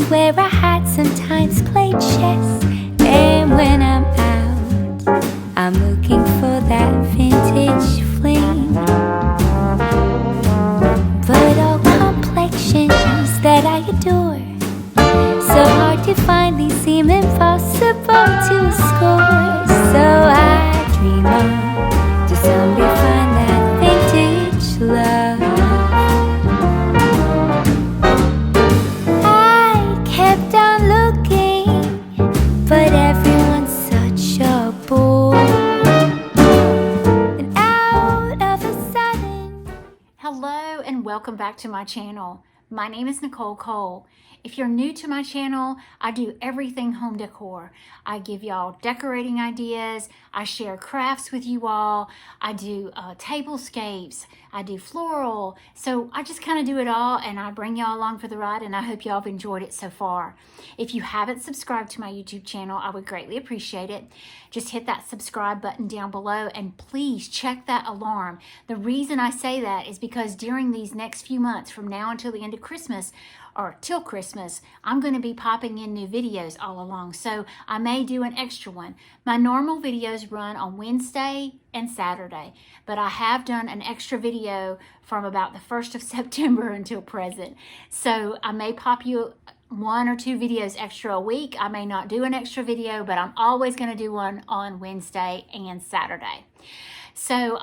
where I had sometimes played chess. And when I'm out, I'm looking for that vintage fling. But all complexions that I adore, so hard to find, these seem impossible to score. So I dream on to someday find that vintage love. I kept on looking, but everyone's such a bore. And out of a sudden... Hello and welcome back to my channel. My name is Nicole Cole. If you're new to my channel, I do everything home decor. I give y'all decorating ideas. I share crafts with you all. I do tablescapes. I do floral. So I just kind of do it all, and I bring y'all along for the ride, and I hope y'all have enjoyed it so far. If you haven't subscribed to my YouTube channel, I would greatly appreciate it. Just hit that subscribe button down below, and please check that alarm. The reason I say that is because during these next few months, from now until the end of Christmas, or till Christmas, I'm going to be popping in new videos all along, so I may do an extra one. My normal videos run on Wednesday and Saturday, but I have done an extra video from about the 1st of September until present, so I may pop you 1 or 2 videos extra a week. I may not do an extra video, but I'm always going to do one on Wednesday and Saturday. So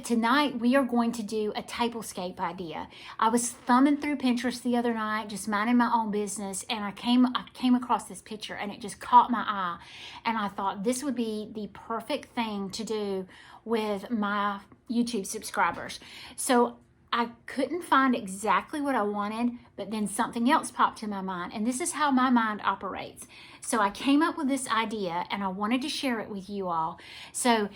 tonight we are going to do a tablescape idea. I was thumbing through Pinterest the other night, just minding my own business, and I came across this picture, and it just caught my eye. And I thought this would be the perfect thing to do with my YouTube subscribers. So I couldn't find exactly what I wanted, but then something else popped in my mind, and this is how my mind operates. So I came up with this idea, and I wanted to share it with you all. So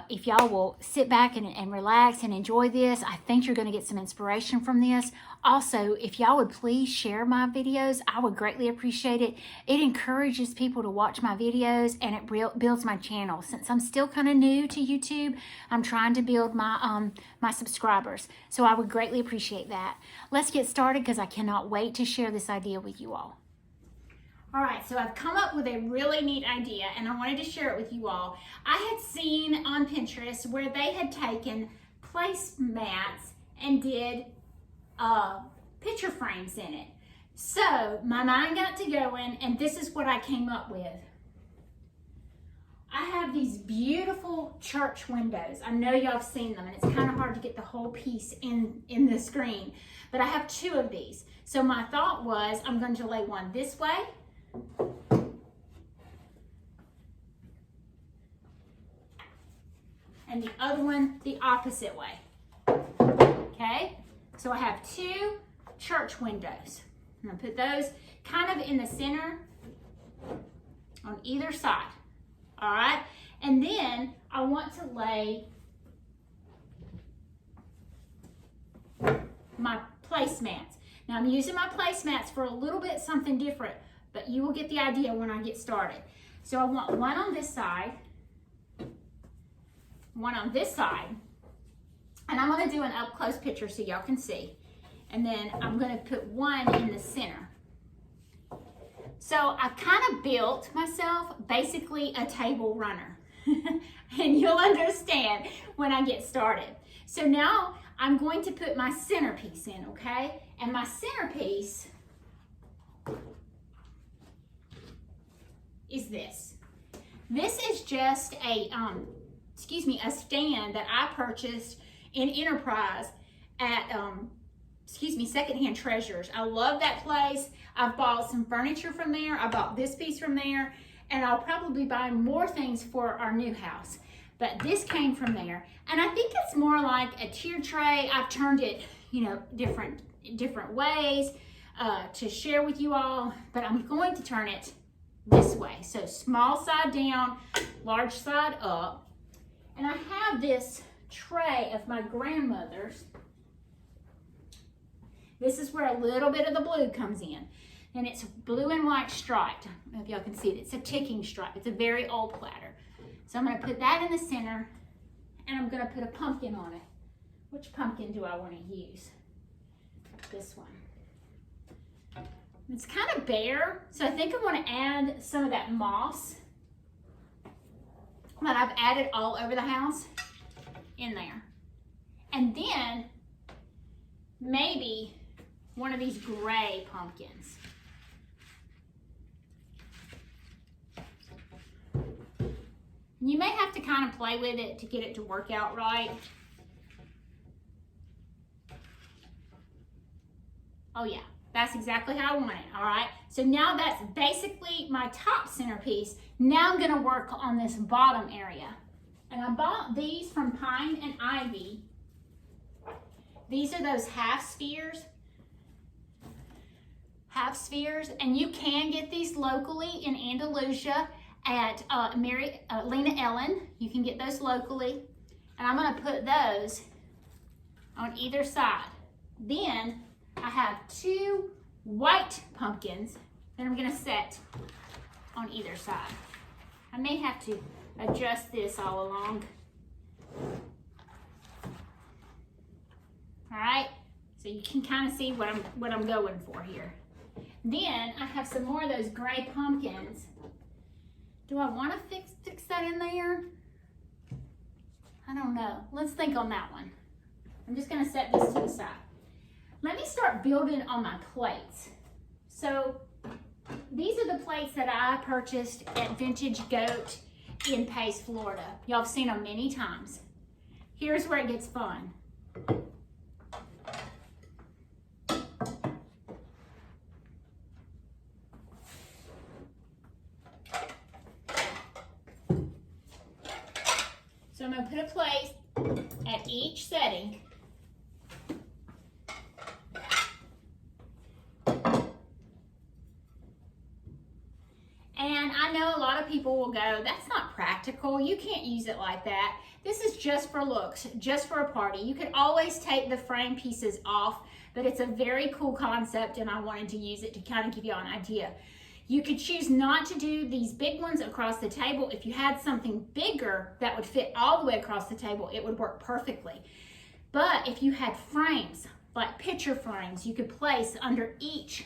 if y'all will sit back and relax and enjoy this, I think you're going to get some inspiration from this. Also, if y'all would please share my videos, I would greatly appreciate it. It encourages people to watch my videos, and it builds my channel. Since I'm still kind of new to YouTube, I'm trying to build my my subscribers. So I would greatly appreciate that. Let's get started because I cannot wait to share this idea with you all. All right, so I've come up with a really neat idea, and I wanted to share it with you all. I had seen on Pinterest where they had taken placemats and did picture frames in it. So my mind got to going, and this is what I came up with. I have these beautiful church windows. I know y'all have seen them, and it's kind of hard to get the whole piece in the screen, but I have 2 of these. So my thought was I'm going to lay one this way, and the other one the opposite way. Okay, so I have 2 church windows. I'm gonna put those kind of in the center on either side. All right, and then I want to lay my placemats. Now I'm using my placemats for a little bit something different, but you will get the idea when I get started. So I want one on this side, one on this side, and I'm going to do an up close picture so y'all can see. And then I'm going to put one in the center. So I kind of built myself basically a table runner, and you'll understand when I get started. So now I'm going to put my centerpiece in, okay? And my centerpiece is this. This is just a a stand that I purchased in Enterprise at Secondhand Treasures. I love that place. I've bought some furniture from there. I bought this piece from there, and I'll probably buy more things for our new house. But this came from there, and I think it's more like a tier tray. I've turned it, different ways to share with you all, but I'm going to turn it this way. So small side down, large side up. And I have this tray of my grandmother's. This is where a little bit of the blue comes in. And it's blue and white striped. I don't know if y'all can see it. It's a ticking stripe. It's a very old platter. So I'm going to put that in the center, and I'm going to put a pumpkin on it. Which pumpkin do I want to use? This one. It's kind of bare, so I think I want to add some of that moss that I've added all over the house in there. And then maybe one of these gray pumpkins. You may have to kind of play with it to get it to work out right. Oh yeah, that's exactly how I want it, all right? So now that's basically my top centerpiece. Now I'm gonna work on this bottom area. And I bought these from Pine and Ivy. These are those half spheres, and you can get these locally in Andalusia at Lena Ellen. You can get those locally. And I'm gonna put those on either side. Then I have 2 white pumpkins that I'm gonna set on either side. I may have to adjust this all along. All right, so you can kind of see what I'm going for here. Then I have some more of those gray pumpkins. Do I want to fix that in there? I don't know. Let's think on that one. I'm just gonna set this to the side. Let me start building on my plates. So these are the plates that I purchased at Vintage Goat in Pace, Florida. Y'all have seen them many times. Here's where it gets fun. So I'm gonna put a plate at each setting. And I know a lot of people will go, that's not practical. You can't use it like that. This is just for looks, just for a party. You can always take the frame pieces off, but it's a very cool concept and I wanted to use it to kind of give you an idea. You could choose not to do these big ones across the table. If you had something bigger that would fit all the way across the table, it would work perfectly. But if you had frames, like picture frames, you could place under each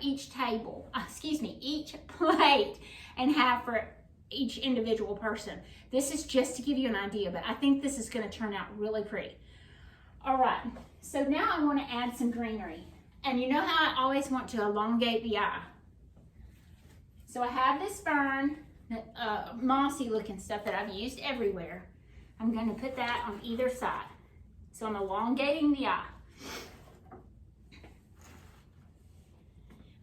each plate and have for each individual person. This is just to give you an idea, but I think this is going to turn out really pretty. All right, so now I want to add some greenery. And you know how I always want to elongate the eye. So I have this fern, mossy looking stuff that I've used everywhere. I'm going to put that on either side. So I'm elongating the eye.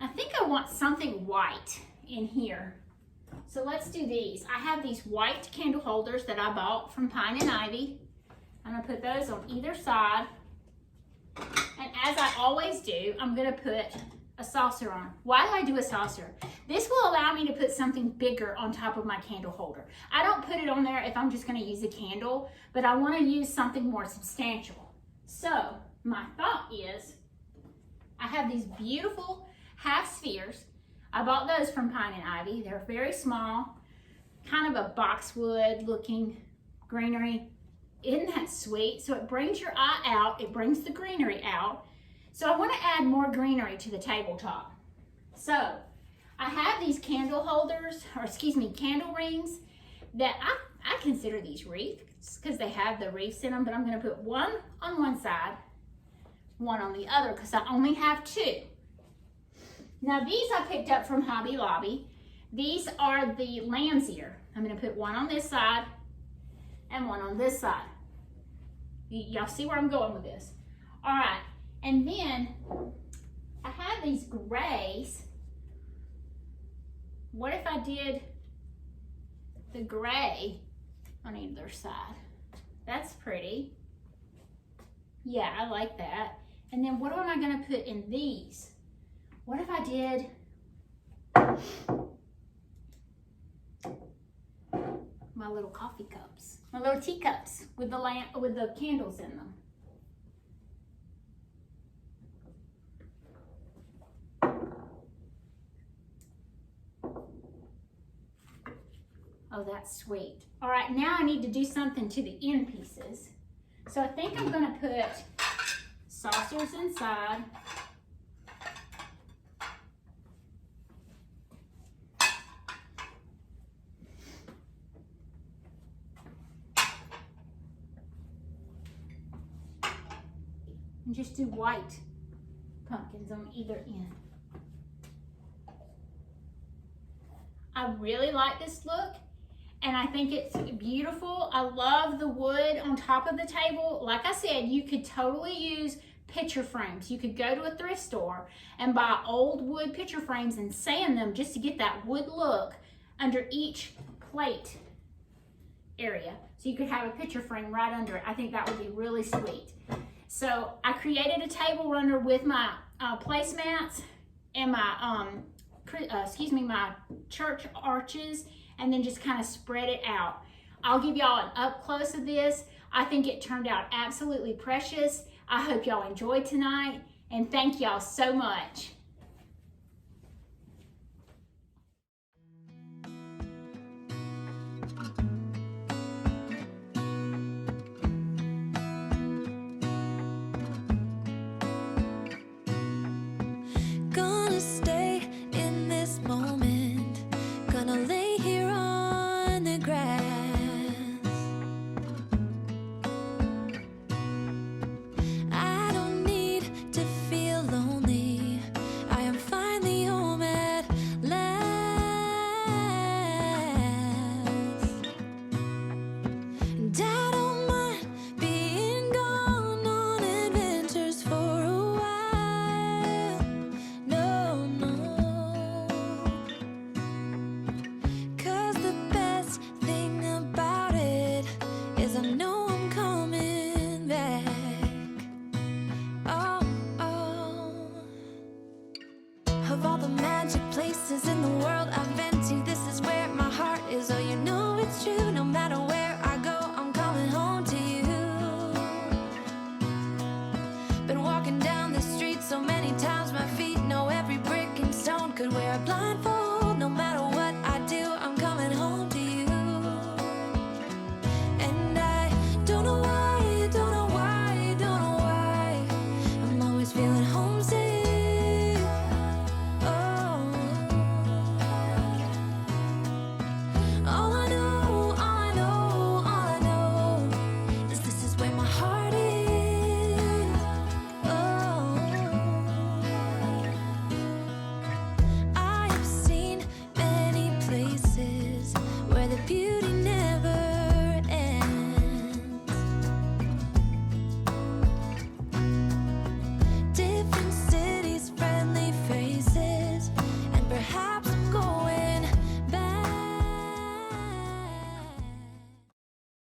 I think I want something white in here. So let's do these. I have these white candle holders that I bought from Pine and Ivy. I'm gonna put those on either side. And as I always do, I'm gonna put a saucer on. Why do I do a saucer? This will allow me to put something bigger on top of my candle holder. I don't put it on there if I'm just gonna use a candle, but I wanna use something more substantial. So my thought is, I have these beautiful half spheres. I bought those from Pine and Ivy. They're very small, kind of a boxwood looking greenery. Isn't that sweet? So it brings your eye out, it brings the greenery out. So I want to add more greenery to the tabletop. So I have these candle holders, or excuse me, candle rings that I consider these wreaths because they have the wreaths in them, but I'm going to put one on one side, one on the other because I only have 2. Now these I picked up from Hobby Lobby. These are the lamb's ear. I'm going to put one on this side and one on this side. Y'all see where I'm going with this? All right, and then I have these grays. What if I did the gray on either side? That's pretty. Yeah, I like that. And then what am I going to put in these? What if I did my little coffee cups, my little teacups with the lamp, with the candles in them? Oh, that's sweet. All right, now I need to do something to the end pieces. So I think I'm gonna put saucers inside. and just do white pumpkins on either end. I really like this look, and I think it's beautiful. I love the wood on top of the table. Like I said, you could totally use picture frames. You could go to a thrift store and buy old wood picture frames and sand them just to get that wood look under each plate area. So you could have a picture frame right under it. I think that would be really sweet. So I created a table runner with my placemats and my my church arches, and then just kind of spread it out. I'll give y'all an up close of this. I think it turned out absolutely precious. I hope y'all enjoyed tonight, and thank y'all so much.